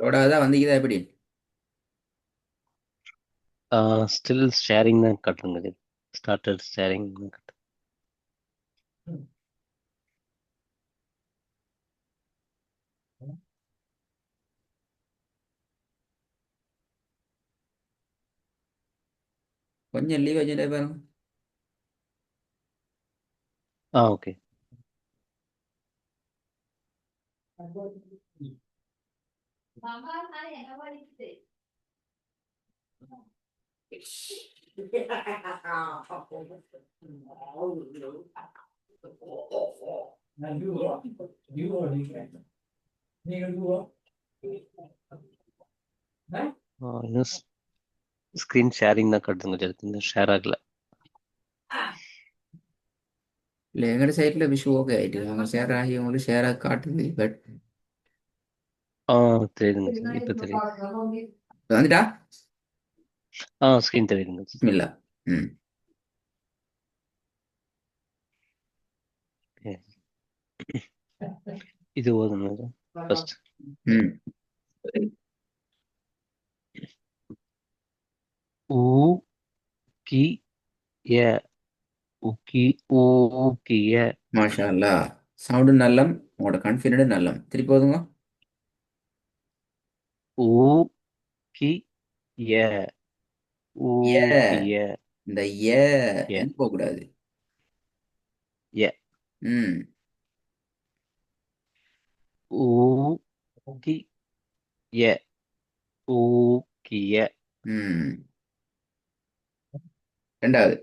லோடாதான் வந்தீங்கதா எப்படி? Still sharing தான் காட்டுங்க. Started sharing. கொஞ்சம் லீவ் வச்சுட்டே பாருங்க. ஓகே. இன்னும் ஸ்க்ரீன் ஷேரிங் தான் காட்டுங்க. இன்னும் ஷேர் ஆகல. இல்லை எங்கட சைட்ல விஷு ஓகே ஆயிட்டு அவங்க ஷேர் ஆகி உங்களுக்கு ஷேர் ஆகி காட்டுது. பட் ஆ தெரியுதுங்க சார். இப்போ தெரியுது. வந்துட்டா ஸ்க்ரீன் தெரியுதுங்க சார். இல்ல. ம். Okay. இது ஓதுங்க ஃபர்ஸ்ட். ம். ஊ கி ஏ ஊக்கி ஊக்கிய. மாஷா அல்லா. சவுண்டு நல்லம், உங்களோட கான்ஃபிடென்ட் நல்லம். திருப்பி போதுங்க. ஊ கி ஏ ஏ, ஊக்கிய. இந்த ஏ ஏ எங்க போக கூடாது. ஏ ம். ஊ கி ஏ ஊக்கிய. ம். ரெண்டாவது.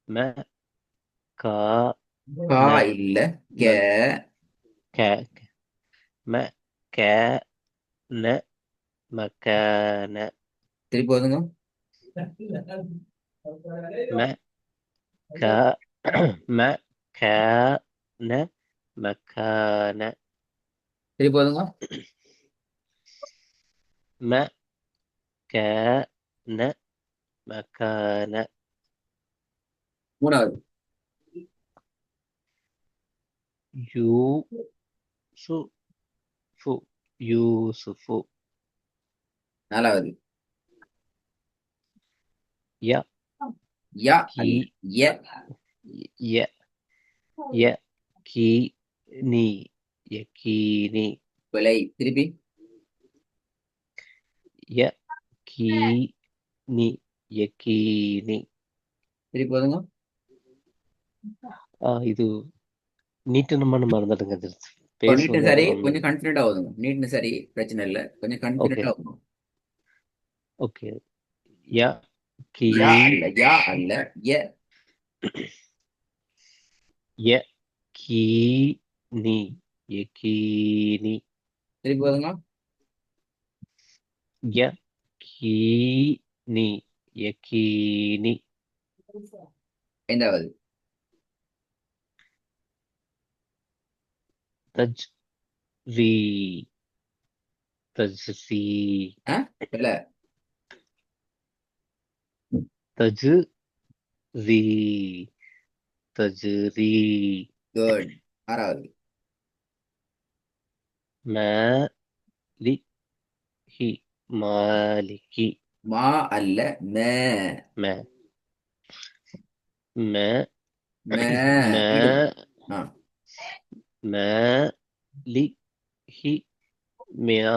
ம கா கா ந இல்ல, கே. ம கே ம கே ந மக்கான. திருப்பி போதுங்க. ம கா ம கா ந மக்கான. திருப்பி போதுங்க. ம கா ந மக்கான. மூணாவது. யூ சு ஃபு யூசுஃபு. நாலாவது. ய யா கி அல்ல, ய. ய ய கி நீ யக்கீனி. விலை திருப்பி. ய கீ நீ யக்கீனி. திருப்பி போதுங்க. இது நீட்டனமான மறந்துடுங்க. அது இப்போ நீட்னு பேசுவது சரி, அதெல்லாம் ஒண்ணு. கொஞ்சம் கான்ஃபிடென்ட் ஆகுதுங்க. நீட்னு சரி, பிரச்சனை இல்லை, கொஞ்சம் கான்ஃபிடென்ட் ஓகே ஆகும். ஓகே. ய கீ யா அல்ல, யா அல்ல, ய. ய கீ நீ யக்கீனி. திருப்பி போதுங்க. ய கீ நீ யக்கீனி. ஐந்தாவது. தஜ் ரீ தஜ்ஸி. ஆ இல்ல. தஜு ரீ தஜ்ரீ. குட். ஆறாவது. மாலிகி மாலிகி. மா அல்ல, மே. ம ம மே. இடு. ம ஆ. மாலிகி மியா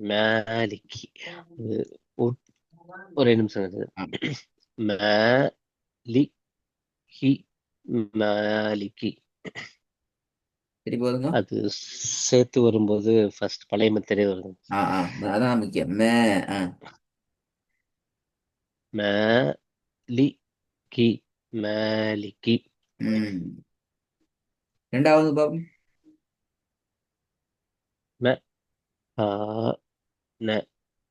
மாலிகி. ஒரு ஒரே நிமிஷம் இரு. ஆ. மாலிகி மாலிகி. திருப்பி போதுங்க. அது சேர்த்து வரும்போது ஃபர்ஸ்ட் பழைய மெத்தடே வருது. ஆ ஆ, அதான் முக்கியம். மே. ஆ. மாலிகி மாலிகி. ம். ரெண்டாவது பாபு. ம கா ந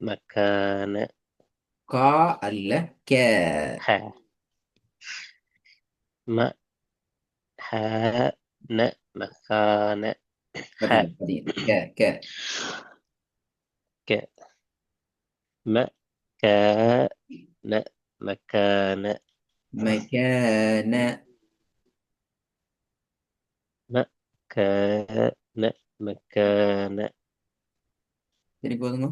மக்கான. கா அல்ல, கே. ஹ ம ஹ ந மக்கான. ஹ பாத்தீங்க பாத்தீங்க, கே கே. க ம க ந மக்கான. மெக்கேன. مكان مكان சரி போதுங்க.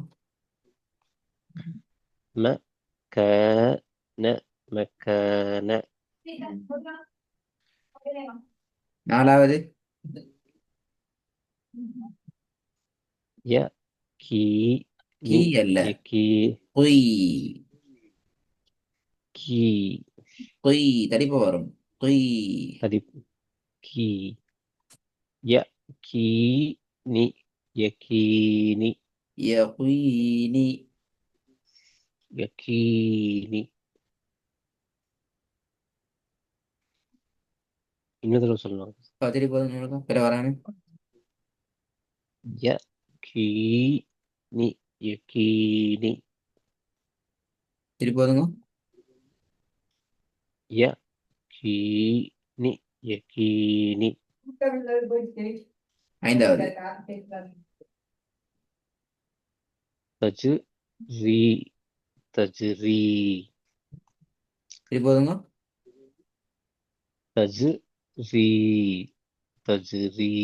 مكان مكان நாலாவது. கீ يكيني அல்ல. يكي பொய். كي பொய் தடிப்பு வரும். பொய். هذه كي يكيني يكيني யகுயினி. يكيني இன்னொரு தடவை சொல்லலாம். சரி போதும் உங்களுக்கு பிற வரானு. يكيني يكيني சரி போதுங்க. يكيني يكيني ஐந்தாவது. تجري تجري சரி போதுங்க. تجري تجري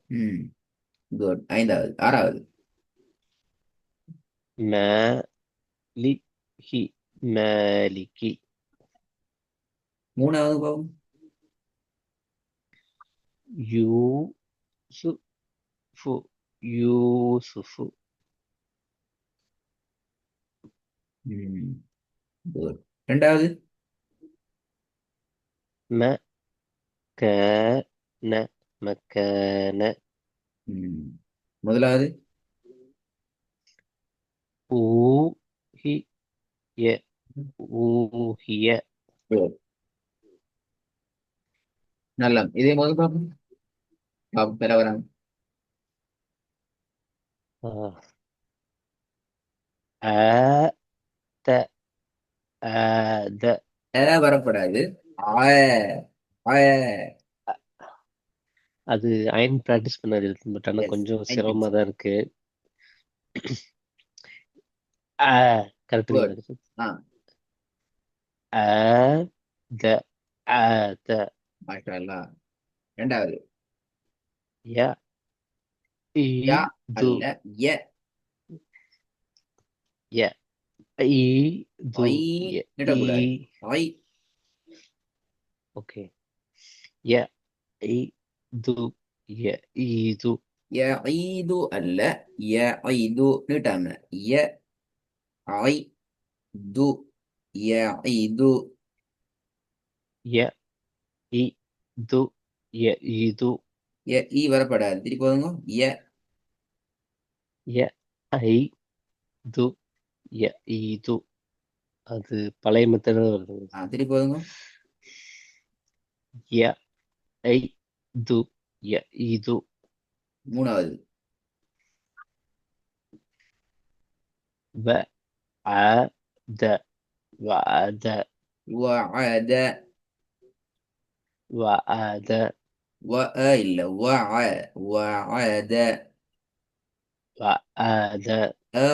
ம். குட். ஐந்தாவது. ஆறாவது. مالك مالك மூணாவது பாவம். يوسف يوسف ம். குட். ரெண்டாவது. مكان مكان ம். முதலாவது. أوهي أوهي குட். நல்லா இதே முதல் பாவம். பாவம் பிற வரானு. آه. آت آد வரப்படாது. ஆ. ஆ. அது அயன் ப்ராக்டிஸ் பண்ணது இருக்கு பட் ஆனால் எஸ். கொஞ்சம் ஐ திங்க் சிரமமாக ஸோ. தான் இருக்கு. குட். கரெக்டுங்களா? ஆ. ஆத ஆத மாஷா அல்லாஹ். ரெண்டாவது. ய யா இது அல்ல. ய. ய இது ஐ ய நீட்டக்கூடாது. ஐ. ஓகே. ய இது ய இது ய ஐது அல்ல. ய ஐது நீட்டாம. ய ஐ து. ய ஐது. ய இது ய இது ய ஈ வரப்படாது. திருப்பி போதுங்க. ய. ய ஐது ய இது அது பழைய மெத்தட் வருது. திருப்பி போதுங்க. ய ஐது ய இது மூணாவது. வ அத வஅத வஅத. வஅத வ இல்ல. வஅத. வஅத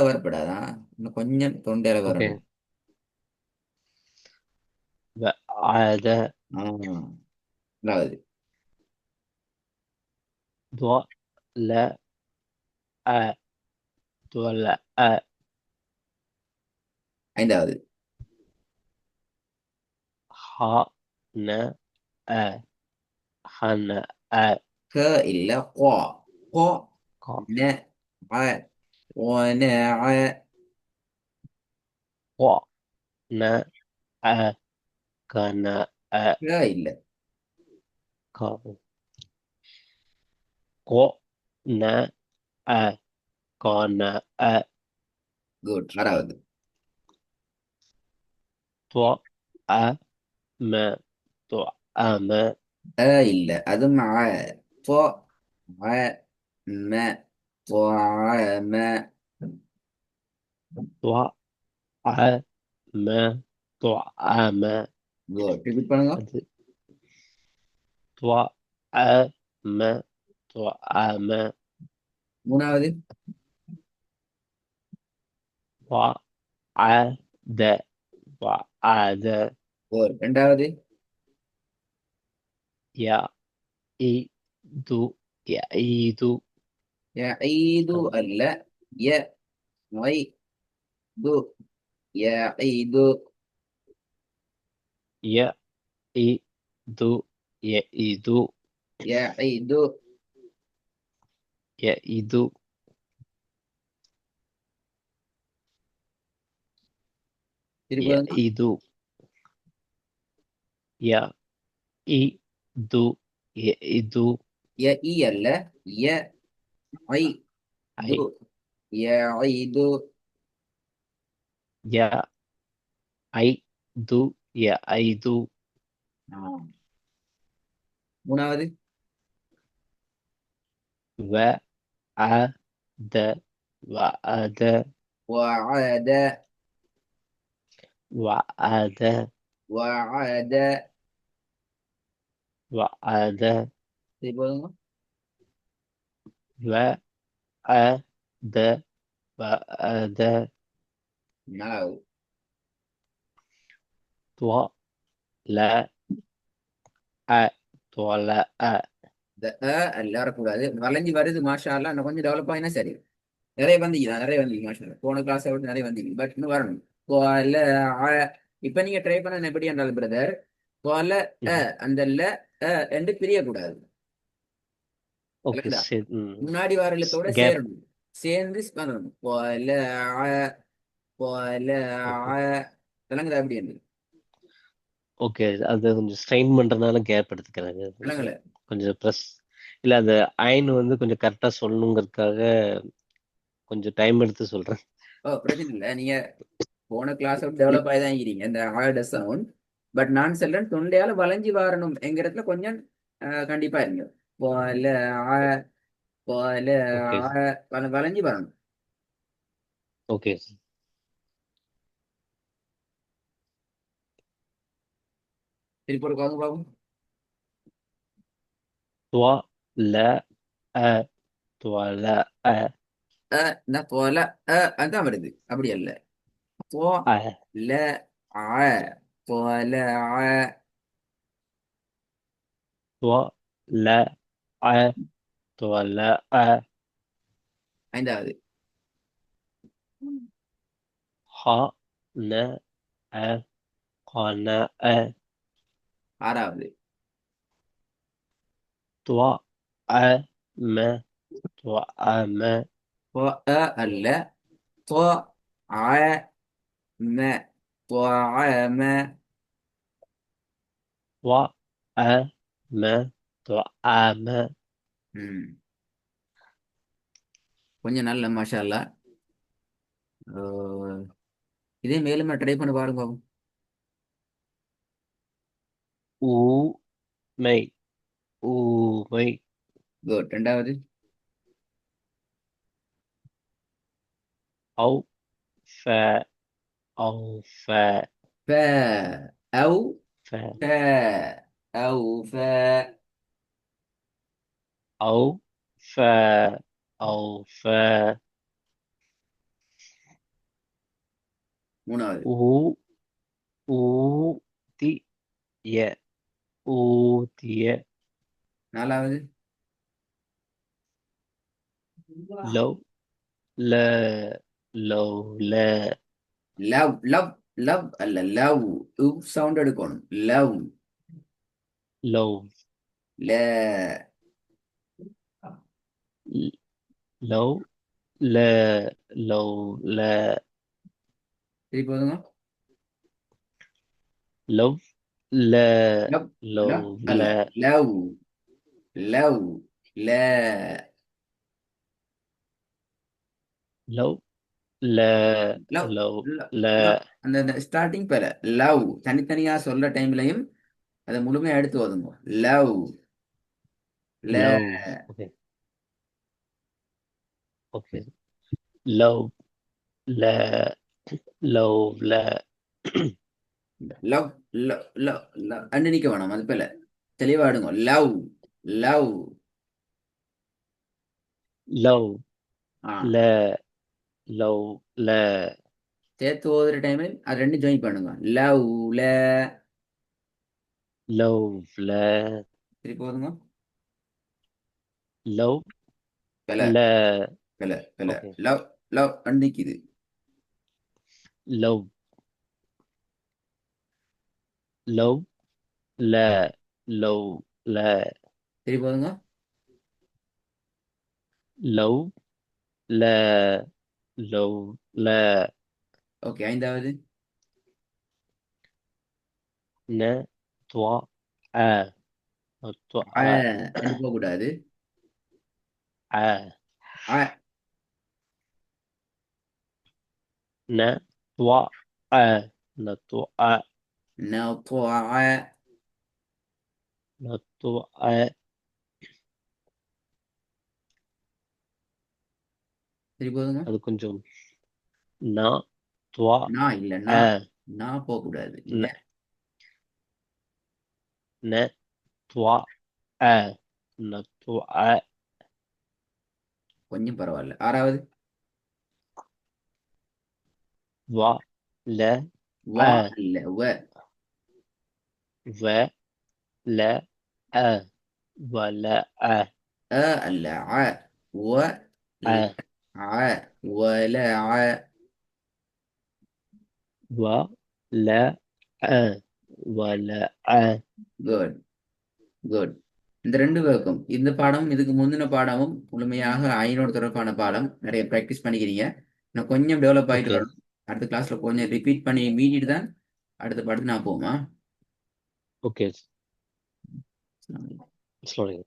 வரப்படாதா. இன்னும் கொஞ்சம் தொண்டையில ஓகே. வரணும். வஅத நாலாவது. ضلع ضلع ஐந்தாவது. خنأ خنأ க இல்ல. கோ. கோ. ق- ந. அ. ونع. قنأ كنأ க இல்ல. ق- قنأ قنأ குட். ஆறாவது. طعم طعم இல்ல. அது ம. طع. ம. طعم. طعم طعم குட். ரிப்பீட் பண்ணுங்க. அது طعم طعم மூணாவது. وعد وعد குட். ரெண்டாவது. يعد து யஈது யஈது அம், அல்ல. ய ஐ து யஈது. யஇது யஇது யஈது. யஇது திருப்பதுங்க. யஇது யஇது யஇது ய இ அல்ல. ய ஐ து ஐ யஈது. யஐது யஐது ஆ. மூணாவது. வஅத வஅத வஅத வஅத வஅத. வஅத திருப்பதுங்க. வஅத வஅத நாலாவது. طلع طلع இந்த அல்ல வரக்கூடாது. வளைஞ்சு வருது மாஷா அல்லாஹ். இன்னும் கொஞ்சம் டெவலப் ஆகினா சரி. நிறைய வந்தீங்க நிறைய வந்தீங்க மாஷா அல்லாஹ். போன கிளாஸை விட்டு நிறைய வந்தீங்க. பட் இன்னும் வரணும். தொல அ. இப்ப நீங்க ட்ரை பண்ண எப்படி என்றால் பிரதர், தொல அந்த ரெண்டு பிரியக்கூடாது. ஓகே விளங்குதா? சரி முன்னாடி வர எழுத்தோட கேப் சேரணும். சேர்ந்து பண்ணணும். தொல அ தொல ஓகே அ. விளங்குதா எப்படி என்று? ஓகே அது கொஞ்சம் ஸ்ட்ரெயின் பண்றதுனால கேப் எடுத்துக்கிறாங்க விளங்கல. கொஞ்சம் ப்ரெஸ் இல்ல அந்த அயன் வந்து கொஞ்சம் கரெக்டா சொல்லணுங்கிறதுக்காக கொஞ்சம் டைம் எடுத்து சொல்றேன் ஓ பிரச்சனை இல்லை. நீங்க போன கிளாஸ் டெவலப் ஆகி தான் இருக்கிறீங்க இந்த ஆட சவுண்ட். பட் நான் சொல்றேன் தொண்டையால வளைஞ்சு வரணும் என்கிறதுல கொஞ்சம் கண்டிப்பா இருங்க. போல ஆ போல ஓகே ஆ வளைஞ்சு வரணும். ஓகே திருப்பி ஒரு பாருங்க பாப்போம். துவா ல அ துவா ல அ இந்த போல அதான் வருது அப்படி அல்ல. போ அ ல ஆ போல ஆ. துவா ல அ துவா ல அ ஐந்தாவது. ஹ ந அ கா ந அ ஆறாவது. துவா அ ம துவா அ ம போ அல்ல. போ ஆ ம போ ஆ ம. துவா அ ம துவா அ ம ம். கொஞ்சம் நல்ல மாஷா அல்லாஹ். இதே மேலும் ட்ரை பண்ணி பாருங்க பாப்போம். ஊ மை ஊமை குட். ரெண்டாவது. ஔ ஃப ஔ ஃப ف أو ஃப ف أو ف. ஔ ஃப ஔ ஃப மூணாவது. ஊ ஊதிய ஊதிய நாலாவது. லவ் ல லவ் ல லவ் லவ் லவ் அல்ல லவ். சவுண்ட் எடுக்கணும். லவ் லவ் ல. லவ் ல லவ் ல திருப்பி போதுங்க. லவ் ல லவ் லவ் லவ் ல அல்ல. லவ் லவ் ல. லவ் ல லவ் லவ் லவ் ல லவ். அந்த ஸ்டார்டிங் பேர லவ் தனித்தனியா சொல்ல டைம்லையும் அதை முழுமையா எடுத்து ஓதுங்க. லவ் ல. லவ் ஓகே ஓகே லவ் ல லவ் ல love love love love and நிக்க வேணாம். அது பேல தெளிவா எடுங்க. Love love. லவ் ஆ. ல லவ் ல சேர்த்து ஓதுற டைமில் அது ரெண்டும் ஜாயின் பண்ணுங்க. லவ் ல. லவ் ல திருப்பி ஓதுங்க. லவ் பல ல பல பல ஓகே லவ் லவ் அன்னைக்குது. லவ் லவ் ல லவ் ல சரி போதுங்க. லவ் ல லவ் ல ஓகே, ஐந்தாவது. ந துவா அ ஆ துவா என்று போகக்கூடாது. அ ஆ ந துவா அ ந துவா நத்துவா. ந துவா சரி போதுங்க. அது கொஞ்சம் ந துவா நான் இல்ல, அ நான் போகக்கூடாது. ந ந துவா அ ந துவா கொஞ்சம் பரவாயில்ல. ஆறாவது. வா ல வா அ இல்ல, வ ல அ வல அ அல்ல, வ ல அ வல வ ல அ வல அ குட் குட். இந்த ரெண்டு பேருக்கும் இந்த பாடமும் இதுக்கு முந்தின பாடமும் முழுமையாக ஐநோடு தொடர்பான பாடம். நிறைய ப்ராக்டிஸ் பண்ணிக்கிறீங்க. நான் கொஞ்சம் டெவலப் ஆயிட்டு ஓகே வரணும். அடுத்த கிளாஸ்ல கொஞ்சம் ரிப்பீட் பண்ணி மீடிட்டு தான் அடுத்த பாடத்துக்கு நான் போமா. Okay slowly